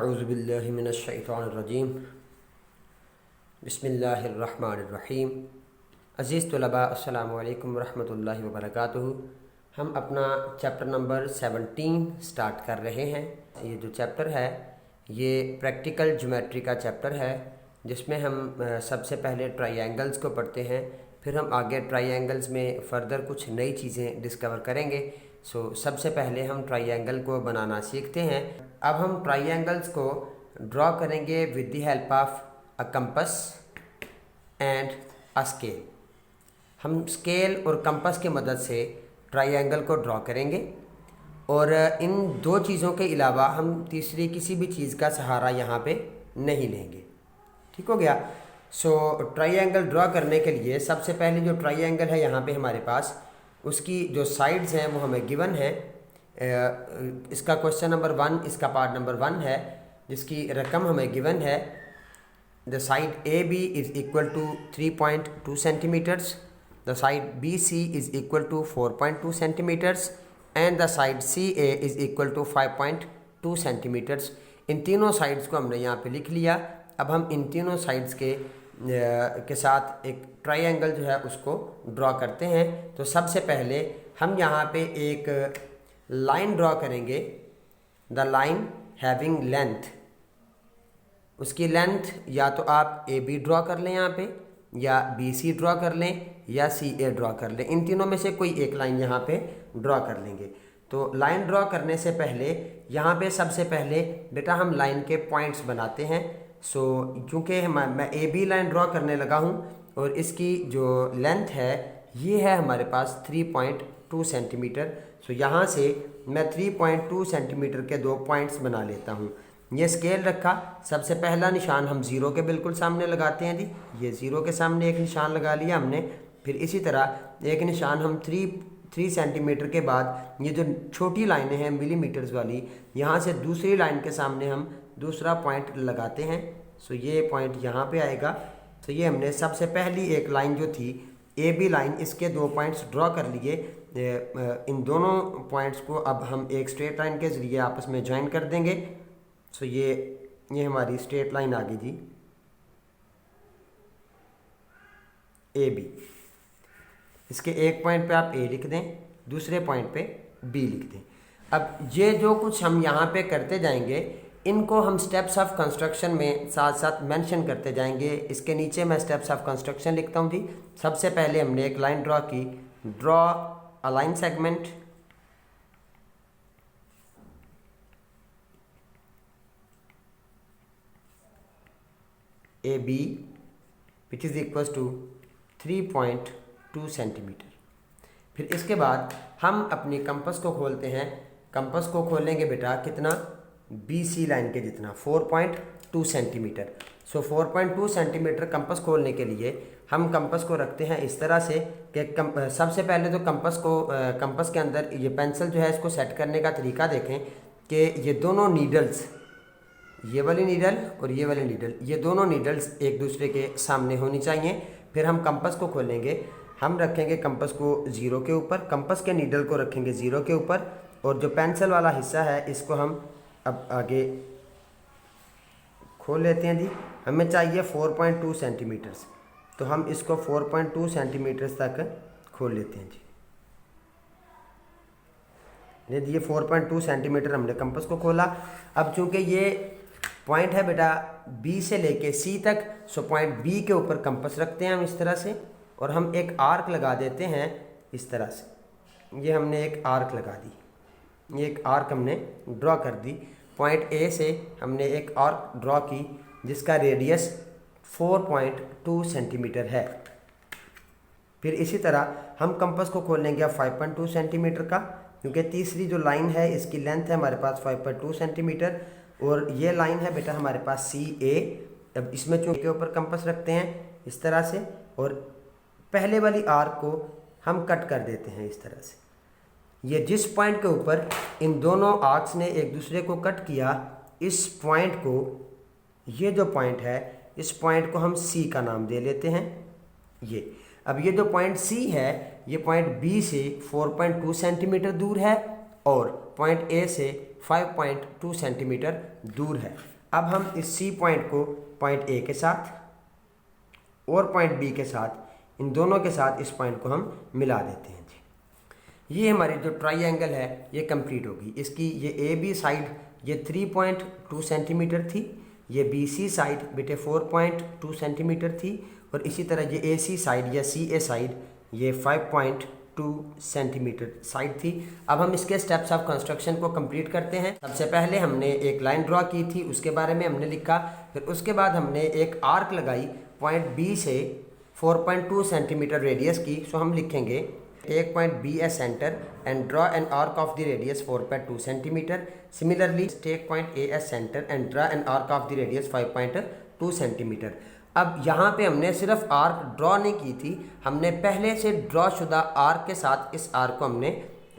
अऊज़ु बिल्लाहि मिनश्शैतानिर्रजीम बिस्मिल्लाहिर्रहमानिर्रहीम। अज़ीज़ तलबा अस्सलामु अलैकुम रहमतुल्लाहि व बरकातुहू। हम अपना चैप्टर नंबर 17 स्टार्ट कर रहे हैं। ये जो चैप्टर है ये प्रैक्टिकल ज्योमेट्री का चैप्टर है, जिसमें हम सबसे पहले ट्रायंगल्स को पढ़ते हैं, फिर हम आगे ट्रायंगल्स में फ़र्दर कुछ नई चीज़ें डिस्कवर करेंगे। सबसे पहले हम ट्रायंगल को बनाना सीखते हैं। अब हम ट्रायंगल्स को ड्रॉ करेंगे with the help of a compass and a scale. हम स्केल और कंपस की मदद से ट्रायंगल को ड्रॉ करेंगे और इन दो चीज़ों के अलावा हम तीसरी किसी भी चीज़ का सहारा यहाँ पे नहीं लेंगे। ठीक हो गया। ट्रायंगल ड्रॉ करने के लिए सबसे पहले जो ट्रायंगल है यहाँ पे हमारे पास, उसकी जो साइड्स हैं वो हमें गिवन है। इसका क्वेश्चन नंबर 1, इसका पार्ट नंबर 1 है, जिसकी रकम हमें गिवन है। The side A B is equal to 3.2 centimetres, the side B C is equal to 4.2 centimetres and the side C A is equal to 5.2 centimetres. इन तीनों साइड्स को हमने यहाँ पे लिख लिया। अब हम इन तीनों साइड्स के साथ एक ट्रायंगल जो है उसको ड्रॉ करते हैं। तो सबसे पहले हम यहाँ पे एक लाइन ड्रॉ करेंगे। द लाइन हैविंग लेंथ, उसकी लेंथ या तो आप ए बी ड्रॉ कर लें यहाँ पे, या बी सी ड्रॉ कर लें, या सी ए ड्रॉ कर लें। इन तीनों में से कोई एक लाइन यहाँ पे ड्रॉ कर लेंगे। तो लाइन ड्रॉ करने से पहले यहाँ पे सबसे पहले बेटा हम लाइन के पॉइंट्स बनाते हैं। चूँकि मैं ए बी लाइन ड्रॉ करने लगा हूँ और इसकी जो लेंथ है ये है हमारे पास 3.2 सेंटीमीटर। यहाँ से मैं 3.2 सेंटीमीटर के 2 पॉइंट्स बना लेता हूँ। ये स्केल रखा, सबसे पहला निशान हम ज़ीरो के बिल्कुल सामने लगाते हैं जी। ये ज़ीरो के सामने एक निशान लगा लिया हमने। फिर इसी तरह एक निशान हम 3 सेंटीमीटर के बाद ये जो छोटी लाइनें हैं मिलीमीटर्स वाली, यहाँ से दूसरी लाइन के सामने हम दूसरा पॉइंट लगाते हैं। ये पॉइंट यहाँ पे आएगा। ये हमने सबसे पहली एक लाइन जो थी ए बी लाइन, इसके 2 पॉइंट्स ड्रॉ कर लिए। इन दोनों पॉइंट्स को अब हम एक स्ट्रेट लाइन के ज़रिए आपस में ज्वाइन कर देंगे। ये हमारी स्ट्रेट लाइन आ गई जी ए बी। इसके एक पॉइंट पे आप ए लिख दें, दूसरे पॉइंट पे बी लिख दें। अब ये जो कुछ हम यहाँ पे करते जाएंगे, इनको हम स्टेप्स ऑफ कंस्ट्रक्शन में साथ साथ मेंशन करते जाएंगे। इसके नीचे मैं स्टेप्स ऑफ कंस्ट्रक्शन लिखता हूँ जी। सबसे पहले हमने एक लाइन ड्रॉ की। Draw a line segment A B which is equal to 3.2 centimetre. फिर इसके बाद हम अपनी कंपस को खोलते हैं। कंपस को खोलेंगे बेटा कितना, बी सी लाइन के जितना, 4.2 सेंटीमीटर। 4.2 सेंटीमीटर कंपस खोलने के लिए हम कंपस को रखते हैं इस तरह से कि सबसे पहले तो कंपस के अंदर ये पेंसिल जो है इसको सेट करने का तरीका देखें कि ये दोनों नीडल्स, ये वाली नीडल और ये वाली नीडल, ये दोनों नीडल्स एक दूसरे के सामने होनी चाहिए। फिर हम कंपस को खोलेंगे, हम रखेंगे कंपस को ज़ीरो के ऊपर, कंपस के नीडल को रखेंगे ज़ीरो के ऊपर, और जो पेंसिल वाला हिस्सा है इसको हम अब आगे खोल लेते हैं जी। हमें चाहिए 4.2 सेंटीमीटर्स, तो हम इसको 4.2 सेंटीमीटर्स तक खोल लेते हैं जी। ये 4.2 सेंटीमीटर हमने कंपस को खोला। अब चूँकि ये पॉइंट है बेटा बी से लेके सी तक, पॉइंट बी के ऊपर कंपस रखते हैं हम इस तरह से, और हम एक आर्क लगा देते हैं इस तरह से। ये हमने एक आर्क लगा दी, ये एक आर्क हमने ड्रॉ कर दी। पॉइंट ए से हमने एक आर्क ड्रॉ की जिसका रेडियस 4.2 सेंटीमीटर है। फिर इसी तरह हम कंपस को खोल लेंगे 5.2 सेंटीमीटर का, क्योंकि तीसरी जो लाइन है इसकी लेंथ है हमारे पास 5.2 सेंटीमीटर, और ये लाइन है बेटा हमारे पास सी ए। अब इसमें चूँकि के ऊपर कंपस रखते हैं इस तरह से, और पहले वाली आर्क को हम कट कर देते हैं इस तरह से। ये जिस पॉइंट के ऊपर इन दोनों आर्क्स ने एक दूसरे को कट किया, इस पॉइंट को, ये जो पॉइंट है इस पॉइंट को हम सी का नाम दे लेते हैं। ये अब ये जो पॉइंट सी है ये पॉइंट बी से 4.2 सेंटीमीटर दूर है और पॉइंट ए से 5.2 सेंटीमीटर दूर है। अब हम इस सी पॉइंट को पॉइंट ए के साथ और पॉइंट बी के साथ, इन दोनों के साथ इस पॉइंट को हम मिला देते हैं जी। ये हमारी जो ट्राइंगल है ये कंप्लीट होगी। इसकी ये ए बी साइड ये 3.2 सेंटीमीटर थी, ये बी सी साइड बेटे 4.2 सेंटीमीटर थी, और इसी तरह ये ए सी साइड या सी ए साइड ये 5.2 सेंटीमीटर साइड थी। अब हम इसके स्टेप्स ऑफ कंस्ट्रक्शन को कंप्लीट करते हैं। सबसे पहले हमने एक लाइन ड्रॉ की थी, उसके बारे में हमने लिखा। फिर उसके बाद हमने एक आर्क लगाई पॉइंट बी से 4.2 सेंटीमीटर रेडियस की। सो हम लिखेंगे take point B as centre and draw an arc of the radius 4.2 centimetre. Similarly take point A as centre and draw an arc of the radius 5.2 centimetre. अब यहाँ पे हमने सिर्फ arc draw नहीं की थी, हमने पहले से ड्रॉ शुदा आर्क के साथ इस आर्क को हमने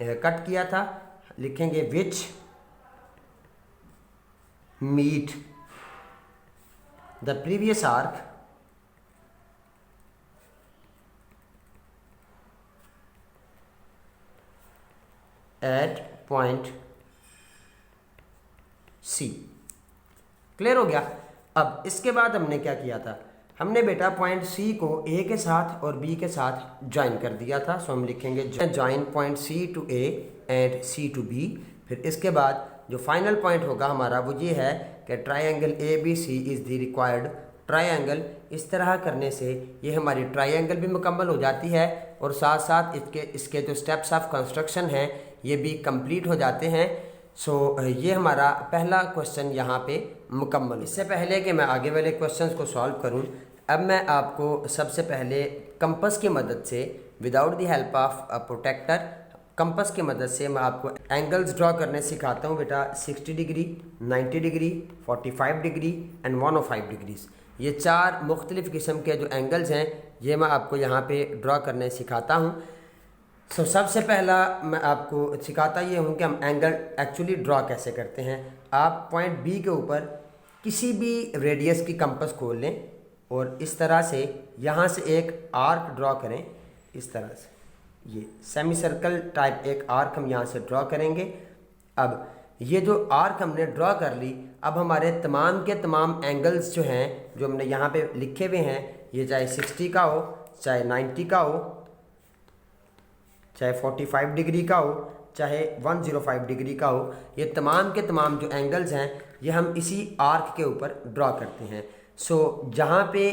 कट किया था। लिखेंगे which meet the previous arc at point C. Clear हो गया। अब इसके बाद हमने क्या किया था, हमने बेटा पॉइंट सी को ए के साथ और बी के साथ ज्वाइन कर दिया था। सो हम लिखेंगे join point C to A and C to B. फिर इसके बाद जो फाइनल पॉइंट होगा हमारा वो ये है कि triangle A B C is the required triangle. इस तरह करने से ये हमारी ट्राइंगल भी मुकम्मल हो जाती है और साथ साथ इसके जो स्टेप्स ऑफ कंस्ट्रक्शन हैं ये भी कंप्लीट हो जाते हैं। सो ये हमारा पहला क्वेश्चन यहाँ पे मुकम्मल। इससे पहले कि मैं आगे वाले क्वेश्चंस को सॉल्व करूँ, अब मैं आपको सबसे पहले कंपस की मदद से without the help of a protractor, compass की मदद से मैं आपको एंगल्स ड्रॉ करने सिखाता हूँ बेटा। 60 degree, 90 degree, 45 degree and 105 degrees. ये चार मुख्तलिफ़ किस्म के जो एंगल्स हैं ये मैं आपको यहाँ पे ड्रॉ करने सिखाता हूँ। सो सबसे पहला मैं आपको सिखाता ये हूँ कि हम एंगल एक्चुअली ड्रॉ कैसे करते हैं। आप पॉइंट बी के ऊपर किसी भी रेडियस की कंपस खोल लें और इस तरह से यहाँ से एक आर्क ड्रॉ करें। इस तरह से ये सेमी सर्कल टाइप एक आर्क हम यहाँ से ड्रॉ करेंगे। अब ये जो आर्क हमने ड्रॉ कर ली, अब हमारे तमाम के तमाम एंगल्स जो हैं जो हमने यहाँ पे लिखे हुए हैं, ये चाहे 60 का हो, चाहे 90 का हो, चाहे 45 डिग्री का हो, चाहे 105 डिग्री का हो, ये तमाम के तमाम जो एंगल्स हैं ये हम इसी आर्क के ऊपर ड्रॉ करते हैं। सो जहाँ पे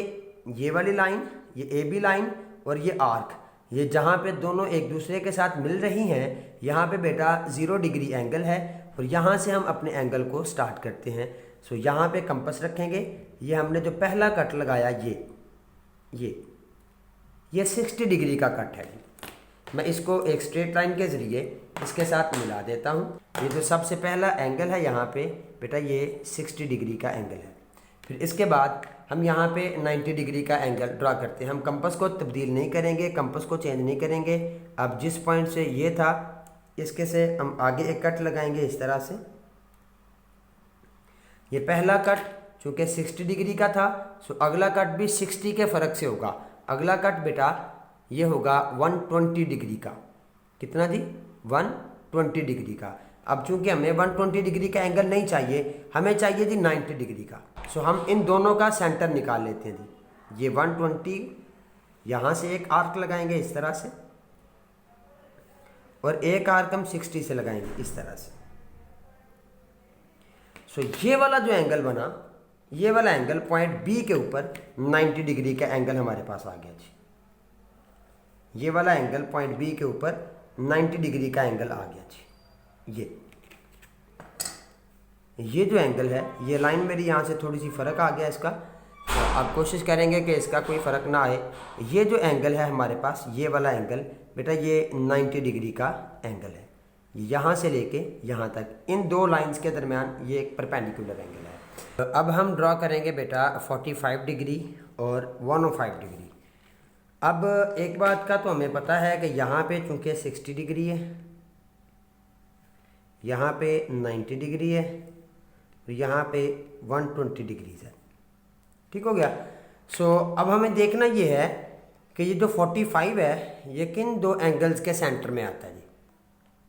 ये वाली लाइन, ये ए बी लाइन और ये आर्क, ये जहाँ पे दोनों एक दूसरे के साथ मिल रही हैं, यहाँ पे बेटा 0 डिग्री एंगल है और यहाँ से हम अपने एंगल को स्टार्ट करते हैं। सो यहाँ पे कंपस रखेंगे। ये हमने जो पहला कट लगाया ये 60 डिग्री का कट है। मैं इसको एक स्ट्रेट लाइन के ज़रिए इसके साथ मिला देता हूँ। ये जो सबसे पहला एंगल है यहाँ पे बेटा ये 60 डिग्री का एंगल है। फिर इसके बाद हम यहाँ पे 90 डिग्री का एंगल ड्रॉ करते हैं। हम कंपस को तब्दील नहीं करेंगे, कंपस को चेंज नहीं करेंगे। अब जिस पॉइंट से ये था इसके से हम आगे एक कट लगाएंगे इस तरह से। ये पहला कट चूँकि 60 डिग्री का था, सो अगला कट भी 60 के फ़र्क से होगा। अगला कट बेटा ये होगा 120 डिग्री का। कितना जी? 120 डिग्री का। अब चूंकि हमें 120 डिग्री का एंगल नहीं चाहिए, हमें चाहिए जी 90 डिग्री का। सो हम इन दोनों का सेंटर निकाल लेते हैं जी। ये 120, यहाँ से एक आर्क लगाएंगे इस तरह से और एक आर्क हम 60 से लगाएंगे इस तरह से। सो ये वाला जो एंगल बना, ये वाला एंगल पॉइंट बी के ऊपर 90 डिग्री का एंगल हमारे पास आ गया जी। ये वाला एंगल पॉइंट बी के ऊपर 90 डिग्री का एंगल आ गया जी। ये जो एंगल है, ये लाइन मेरी यहाँ से थोड़ी सी फ़र्क आ गया इसका, तो आप कोशिश करेंगे कि इसका कोई फ़र्क ना आए। ये जो एंगल है हमारे पास, ये वाला एंगल बेटा ये 90 डिग्री का एंगल है। यहाँ से लेके यहाँ तक इन दो लाइंस के दरमियान ये एक परपेंडिकुलर एंगल है। तो अब हम ड्रॉ करेंगे बेटा 45 डिग्री और 105 डिग्री। अब एक बात का तो हमें पता है कि यहाँ पे चूँकि 60 डिग्री है, यहाँ पे 90 डिग्री है, यहाँ पे 120 डिग्री है। ठीक हो गया। सो अब हमें देखना ये है कि ये जो 45 है ये किन दो एंगल्स के सेंटर में आता है जी।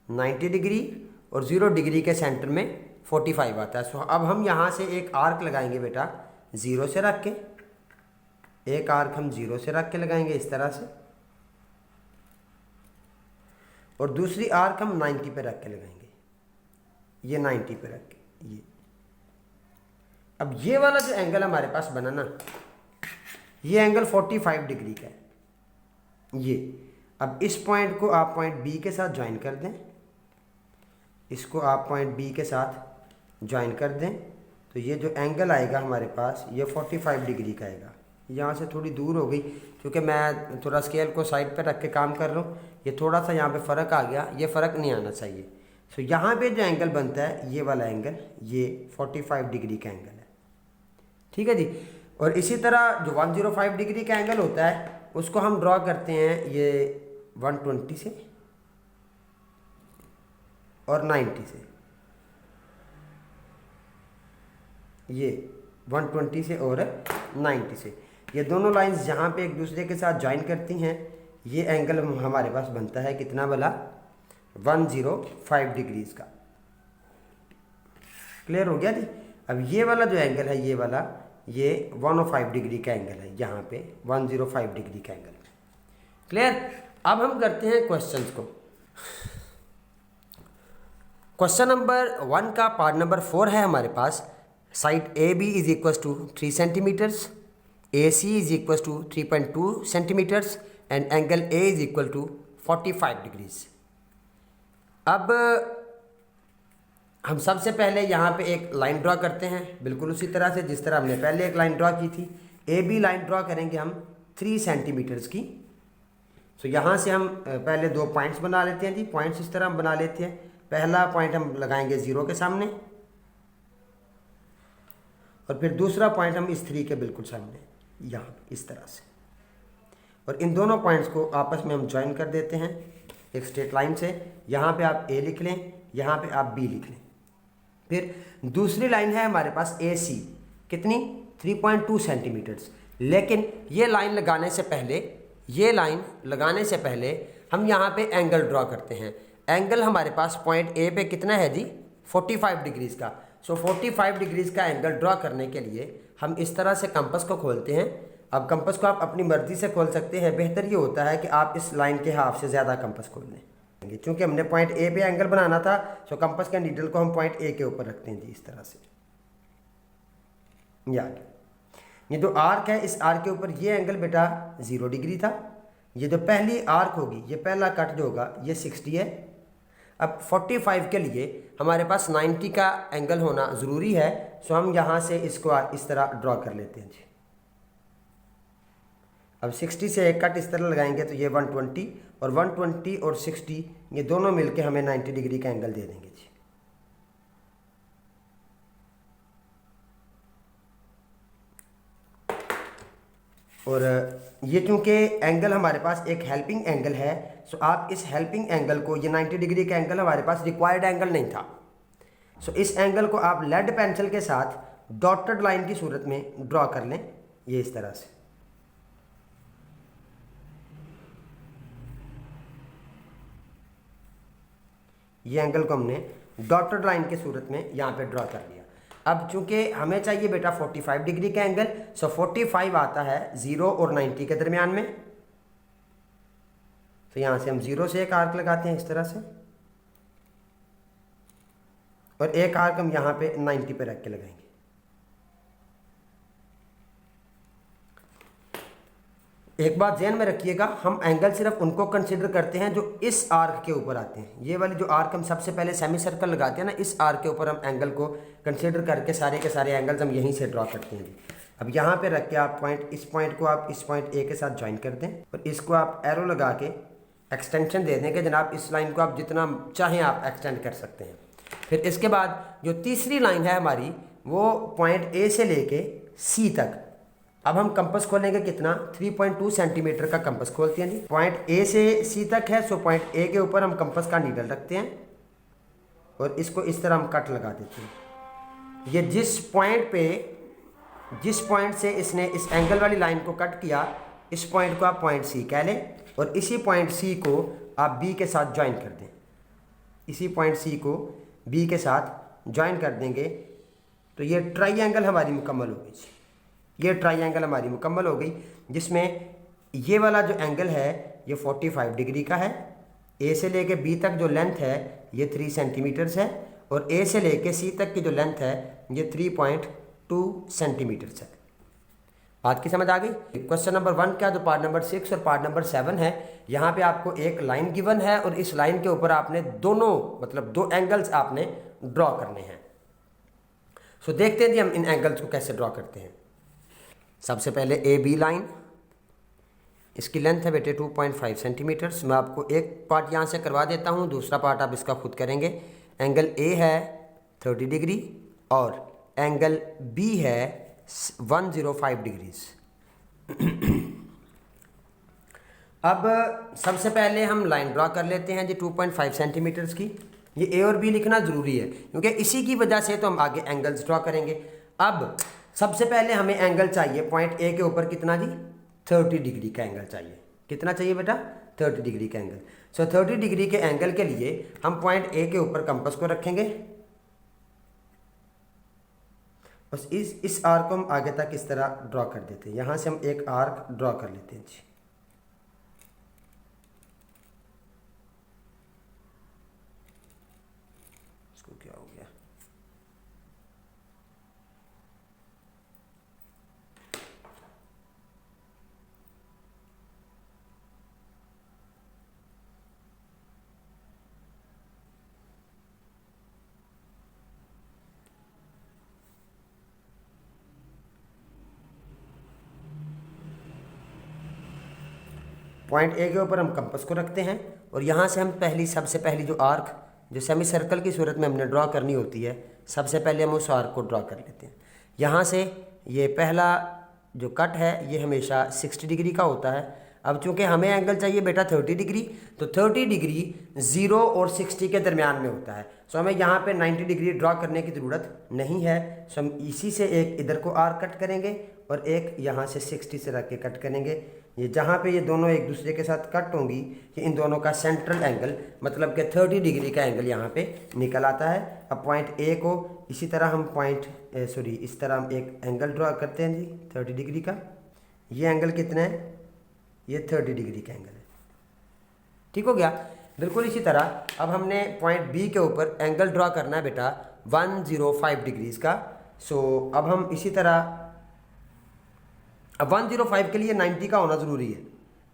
90 डिग्री और 0 डिग्री के सेंटर में 45 आता है। सो अब हम यहाँ से एक आर्क लगाएंगे बेटा 0 से रख के, एक आर्क हम 0 से रख के लगाएंगे इस तरह से, और दूसरी आर्क हम 90 पे रख के लगाएंगे, ये 90 पे रख के ये। अब ये वाला जो एंगल हमारे पास बना ना, ये एंगल 45 डिग्री का है ये। अब इस पॉइंट को आप पॉइंट बी के साथ ज्वाइन कर दें, इसको आप पॉइंट बी के साथ ज्वाइन कर दें, तो ये जो एंगल आएगा हमारे पास ये 45 डिग्री का आएगा। यहाँ से थोड़ी दूर हो गई क्योंकि मैं थोड़ा स्केल को साइड पे रख के काम कर रहा हूँ, ये थोड़ा सा यहाँ पे फ़र्क आ गया, ये फ़र्क नहीं आना चाहिए। सो यहाँ पे जो एंगल बनता है ये वाला एंगल, ये 45 डिग्री का एंगल है, ठीक है जी। और इसी तरह जो 105 डिग्री का एंगल होता है उसको हम ड्रॉ करते हैं ये 120 से और 90 से, ये 120 से और 90 से, ये दोनों लाइंस जहाँ पे एक दूसरे के साथ ज्वाइन करती हैं, ये एंगल हमारे पास बनता है कितना वाला, 105 डिग्रीज का। क्लियर हो गया जी। अब ये वाला जो एंगल है ये वाला, ये 105 डिग्री का एंगल है, यहाँ पे 105 डिग्री का एंगल। क्लियर। अब हम करते हैं क्वेश्चंस को। क्वेश्चन नंबर 1 का पार्ट नंबर 4 है हमारे पास। Side A B is equal to 3 centimetres, A C is equal to 3.2 centimetres and angle A is equal to 45 degrees. अब हम सबसे पहले यहाँ पे एक लाइन ड्रॉ करते हैं, बिल्कुल उसी तरह से जिस तरह हमने पहले एक लाइन ड्रॉ की थी। ए बी लाइन ड्रॉ करेंगे हम 3 सेंटीमीटर्स की। सो यहाँ से हम पहले 2 पॉइंट्स बना लेते हैं जी। पॉइंट्स इस तरह हम बना लेते हैं। पहला पॉइंट हम लगाएंगे 0 के सामने, और फिर दूसरा पॉइंट हम इस 3 के बिल्कुल सामने, यहाँ इस तरह से। और इन दोनों पॉइंट्स को आपस में हम ज्वाइन कर देते हैं एक स्ट्रेट लाइन से। यहाँ पे आप ए लिख लें, यहाँ पे आप बी लिख लें। फिर दूसरी लाइन है हमारे पास ए सी, कितनी, 3.2 सेंटीमीटर्स। लेकिन ये लाइन लगाने से पहले, ये लाइन लगाने से पहले हम यहाँ पे एंगल ड्रॉ करते हैं। एंगल हमारे पास पॉइंट ए पे कितना है जी, 45 डिग्रीज का। सो 45 डिग्रीज का एंगल ड्रॉ करने के लिए हम इस तरह से कंपास को खोलते हैं। अब कंपास को आप अपनी मर्जी से खोल सकते हैं, बेहतर ये होता है कि आप इस लाइन के हाफ से ज़्यादा कंपास खोल लें। चूँकि हमने पॉइंट ए पे एंगल बनाना था, सो कंपास के नीडल को हम पॉइंट ए के ऊपर रखते हैं जी, इस तरह से। याद, ये जो आर्क है, इस आर्क के ऊपर ये एंगल बेटा 0 डिग्री था। ये जो पहली आर्क होगी, ये पहला कट जो होगा ये 60 है। अब 45 के लिए हमारे पास 90 का एंगल होना ज़रूरी है। सो हम यहाँ से इसको इस तरह ड्रॉ कर लेते हैं जी। अब 60 से एक कट इस तरह लगाएंगे तो ये 120, और 120 और 60 ये दोनों मिलके हमें 90 डिग्री का एंगल दे देंगे जी। और ये चूँकि एंगल हमारे पास एक हेल्पिंग एंगल है, सो आप इस हेल्पिंग एंगल को, ये 90 डिग्री का एंगल हमारे पास रिक्वायर्ड एंगल नहीं था। सो इस एंगल को आप लेड पेंसिल के साथ डॉटेड लाइन की सूरत में ड्रॉ कर लें, ये इस तरह से। ये एंगल को हमने डॉटेड लाइन की सूरत में यहाँ पे ड्रॉ कर लिया। अब चूंकि हमें चाहिए बेटा 45 डिग्री का एंगल, सो 45 आता है 0 और 90 के दरमियान में। तो यहाँ से हम 0 से एक आर्क लगाते हैं इस तरह से, और एक आर्क हम यहाँ पे 90 पे रख के लगाएंगे। एक बात ध्यान में रखिएगा, हम एंगल सिर्फ उनको कंसीडर करते हैं जो इस आर्क के ऊपर आते हैं। ये वाली जो आर्क हम सबसे पहले सेमी सर्कल लगाते हैं ना, इस आर्क के ऊपर हम एंगल को कंसीडर करके सारे के सारे एंगल्स हम यहीं से ड्रॉ करते हैं। अब यहाँ पे रख के आप पॉइंट, इस पॉइंट को आप इस पॉइंट ए के साथ ज्वाइन कर दें, और इसको आप एरो लगा के एक्सटेंशन दे दें कि जनाब इस लाइन को आप जितना चाहें आप एक्सटेंड कर सकते हैं। फिर इसके बाद जो तीसरी लाइन है हमारी, वो पॉइंट ए से लेके सी तक। अब हम कंपास खोलेंगे कितना, 3.2 सेंटीमीटर का कंपास खोलते हैं जी। पॉइंट ए से सी तक है, सो पॉइंट ए के ऊपर हम कंपास का नीडल रखते हैं, और इसको इस तरह हम कट लगा देते हैं। ये जिस पॉइंट से इसने इस एंगल वाली लाइन को कट किया, इस पॉइंट को आप पॉइंट सी कह लें, और इसी पॉइंट सी को आप बी के साथ ज्वाइन कर दें इसी पॉइंट सी को बी के साथ ज्वाइन कर देंगे तो ये ट्राइंगल हमारी मुकम्मल हो गई जी। ये ट्राइंगल हमारी मुकम्मल हो गई, जिसमें ये वाला जो एंगल है ये 45 डिग्री का है। ए से लेके बी तक जो लेंथ है ये 3 सेंटीमीटर्स है, और ए से लेके सी तक की जो लेंथ है ये 3.2 सेंटीमीटर्स है। बात की समझ आ गई। क्वेश्चन नंबर 1 का जो पार्ट नंबर 6 और पार्ट नंबर 7 है, यहाँ पे आपको एक लाइन गिवन है और इस लाइन के ऊपर आपने दोनों मतलब 2 एंगल्स आपने ड्रॉ करने हैं। सो देखते हैं जी हम इन एंगल्स को कैसे ड्रॉ करते हैं। सबसे पहले ए बी लाइन, इसकी लेंथ है बेटे 2.5 सेंटीमीटर्स। मैं आपको एक पार्ट यहाँ से करवा देता हूँ, दूसरा पार्ट आप इसका खुद करेंगे। एंगल ए है 30 डिग्री और एंगल बी है 105 डिग्रीज। अब सबसे पहले हम लाइन ड्रॉ कर लेते हैं जी 2.5 सेंटीमीटर्स की। ये ए और बी लिखना ज़रूरी है क्योंकि इसी की वजह से तो हम आगे एंगल्स ड्रॉ करेंगे। अब सबसे पहले हमें एंगल चाहिए पॉइंट ए के ऊपर कितना जी, 30 डिग्री का एंगल चाहिए। कितना चाहिए बेटा, 30 डिग्री का एंगल। सो 30 डिग्री के एंगल के लिए हम पॉइंट ए के ऊपर कंपास को रखेंगे। बस इस आर्क को हम आगे तक इस तरह ड्रॉ कर देते हैं। यहाँ से हम एक आर्क ड्रॉ कर लेते हैं जी। इसको क्या हो गया, पॉइंट ए के ऊपर हम कंपास को रखते हैं और यहाँ से हम सबसे पहली जो आर्क जो सेमी सर्कल की सूरत में हमने ड्रॉ करनी होती है, सबसे पहले हम उस आर्क को ड्रॉ कर लेते हैं। यहाँ से ये पहला जो कट है ये हमेशा 60 डिग्री का होता है। अब चूंकि हमें एंगल चाहिए बेटा 30 डिग्री, तो 30 डिग्री 0 और 60 के दरमियान में होता है। सो हमें यहाँ पे 90 डिग्री ड्रॉ करने की ज़रूरत नहीं है। सो हम इसी से एक इधर को आर्क कट करेंगे और एक यहाँ से 60 से रख के कट करेंगे। ये जहाँ पे ये दोनों एक दूसरे के साथ कट होंगी, ये इन दोनों का सेंट्रल एंगल मतलब कि 30 डिग्री का एंगल यहाँ पे निकल आता है। अब पॉइंट ए को इसी तरह हम इस तरह हम एक एंगल ड्रॉ करते हैं जी 30 डिग्री का। ये एंगल कितना है, ये 30 डिग्री का एंगल है। ठीक हो गया। बिल्कुल इसी तरह अब हमने पॉइंट बी के ऊपर एंगल ड्रॉ करना है बेटा 105 डिग्रीज का। सो अब हम इसी तरह, अब 105 के लिए 90 का होना ज़रूरी है,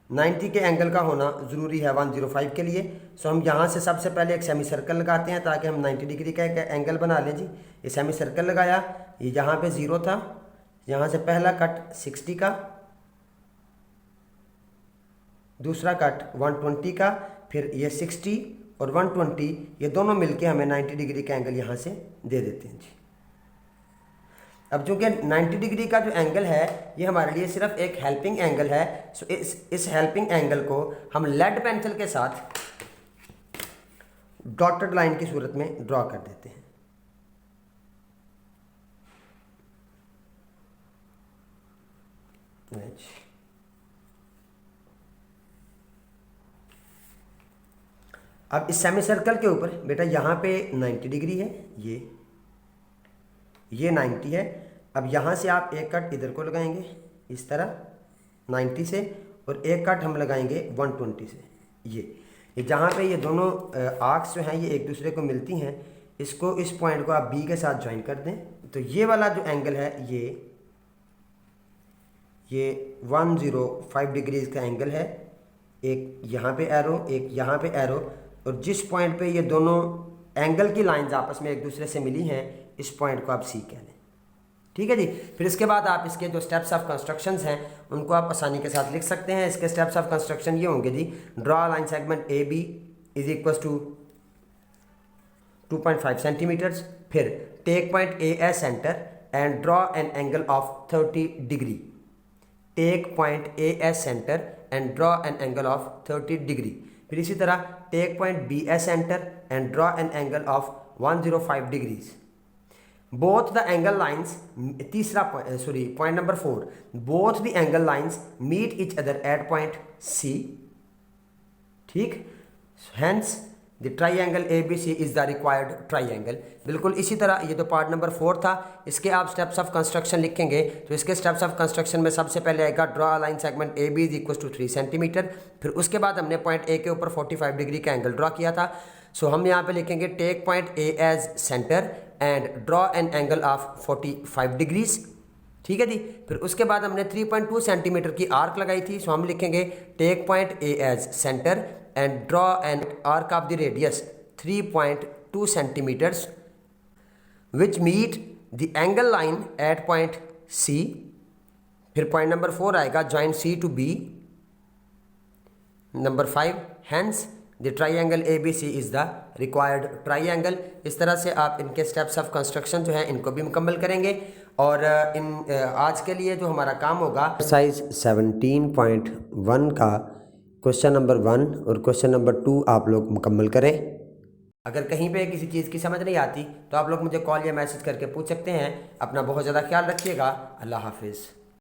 90 के एंगल का होना ज़रूरी है 105 के लिए। सो हम यहाँ से सबसे पहले एक सेमी सर्कल लगाते हैं ताकि हम 90 डिग्री का एक एंगल बना लें जी। ये सेमी सर्कल लगाया, ये जहाँ पे 0 था, यहाँ से पहला कट 60 का, दूसरा कट 120 का, फिर ये 60 और 120 ये दोनों मिलके हमें 90 डिग्री का एंगल यहाँ से दे देते हैं जी। अब चूंकि 90 डिग्री का जो एंगल है ये हमारे लिए सिर्फ एक हेल्पिंग एंगल है। सो इस हेल्पिंग एंगल को हम लेड पेंसिल के साथ डॉटेड लाइन की सूरत में ड्रॉ कर देते हैं। अब इस सेमी सर्कल के ऊपर बेटा यहाँ पे 90 डिग्री है, ये 90 है। अब यहाँ से आप एक कट इधर को लगाएंगे इस तरह 90 से, और एक कट हम लगाएंगे 120 से। ये जहाँ पे ये दोनों आर्क्स जो हैं ये एक दूसरे को मिलती हैं, इसको इस पॉइंट को आप बी के साथ ज्वाइन कर दें। तो ये वाला जो एंगल है ये 105 डिग्रीज का एंगल है। एक यहाँ पे एरो, एक यहाँ पे एरो, और जिस पॉइंट पे ये दोनों एंगल की लाइंस आपस में एक दूसरे से मिली हैं, इस पॉइंट को आप सी कह लें। ठीक है जी। फिर इसके बाद आप इसके जो स्टेप्स ऑफ कंस्ट्रक्शंस हैं उनको आप आसानी के साथ लिख सकते हैं। इसके स्टेप्स ऑफ कंस्ट्रक्शन ये होंगे जी, draw line segment A B is equal to 2.5 centimetres. फिर take point A as centre and draw an angle of 30 degree. Take point A as centre and draw an angle of 30 degree. फिर इसी तरह take point B as centre and draw an angle of 105 degrees. Both the angle lines, point number 4, both the angle lines meet each other at point C. ठीक, hence the triangle ABC is the required triangle. बिल्कुल इसी तरह ये तो part number 4 था। इसके आप steps of construction लिखेंगे तो इसके स्टेप्स ऑफ कंस्ट्रक्शन में सबसे पहले आएगा draw a line segment AB is equal to 3 centimetre. फिर उसके बाद हमने पॉइंट A के ऊपर 45 डिग्री का एंगल ड्रॉ किया था। सो हम यहाँ पे लिखेंगे take point A as centre and draw an angle of 45 degrees. ठीक है जी। फिर उसके बाद हमने 3.2 सेंटीमीटर की आर्क लगाई थी। सो हम लिखेंगे take point A as centre and draw an arc of the radius 3.2 centimetres which meet the angle line at point C। फिर पॉइंट नंबर 4 आएगा joint C to B। Number 5 hence the triangle ABC is the required triangle. इस तरह से आप इनके steps of construction जो है इनको भी मुकम्मल करेंगे। और आज के लिए जो हमारा काम होगा एक्सरसाइज 17.1 का क्वेश्चन नंबर 1 और क्वेश्चन नंबर 2 आप लोग मुकम्मल करें। अगर कहीं पे किसी चीज़ की समझ नहीं आती तो आप लोग मुझे कॉल या मैसेज करके पूछ सकते हैं। अपना बहुत ज़्यादा ख्याल रखिएगा। अल्लाह हाफिज़।